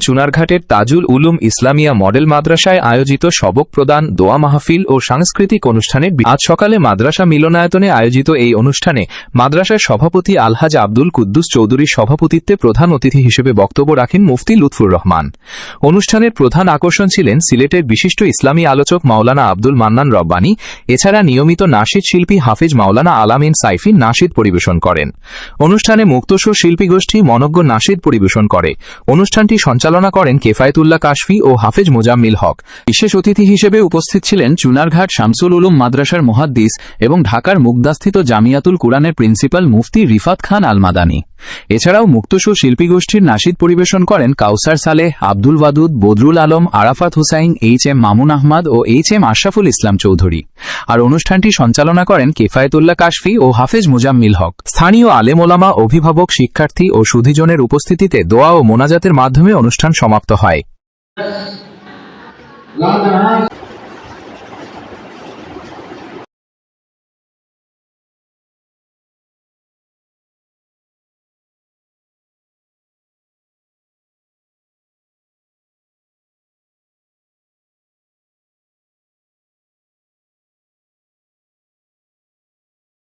চুনারঘাটের Tajul Uloom Islamia model মাদ্রাসায় আয়োজিত সবক প্রদান, দোয়া মাহফিল ও সাংস্কৃতিক অনুষ্ঠানে আজ সকালে মাদ্রাসা মিলনায়তনে আয়োজিত এই অনুষ্ঠানে মাদ্রাসার সভাপতি আলহাজ আব্দুল কুদ্দুস চৌধুরীর সভাপতিত্বে প্রধান অতিথি হিসেবে বক্তব্য রাখেন মুফতি লুৎফুর রহমান। অনুষ্ঠানের প্রধান আকর্ষণ ছিলেন সিলেটের বিশিষ্ট ইসলামী আলোচক মাওলানা আব্দুল মান্নান রব্বানী। এছাড়া নিয়মিত নাশিদ শিল্পী হাফিজ মাওলানা আলামিন সাইফি নাশিদ পরিবেশন করেন। অনুষ্ঠানে মুক্তসুর শিল্পী গোষ্ঠী মনজ্ঞ নাশিদ পরিবেশন করে। অনুষ্ঠানটি সঞ্চালনা করেন কেফায়েতুল্লাহ কাশফি ও হাফেজ মোজাম্মিল হক। বিশেষ অতিথি হিসেবে উপস্থিত ছিলেন চুনারঘাট শামসুল উলুম মাদ্রাসার মুহাদ্দিস এবং ঢাকার মুগদাস্থিত জামিয়াতুল কুরআনের প্রিন্সিপাল মুফতি রিফাত খান আল মাদানী। এছাড়াও মুক্তসুর শিল্পী গোষ্ঠীর নাশিদ পরিবেশন করেন কাউসার সালেহ, আব্দুল ওয়াদুদ, বদরুল আলম, আরাফাত হুসাইন, এইচ.এম. মামুন আহমদ ও এইচ.এম. আশরাফুল ইসলাম চৌধুরী। আর অনুষ্ঠানটি সঞ্চালনা করেন কেফায়েতুল্লাহ কাশফি ও হাফেজ মোজাম্মিল হক। স্থানীয় আলেম ওলামা, অভিভাবক, শিক্ষার্থী ও সুধীজনের উপস্থিতিতে দোয়া ও মোনাজাতের মাধ্যমে অনুষ্ঠান সমাপ্ত হয়।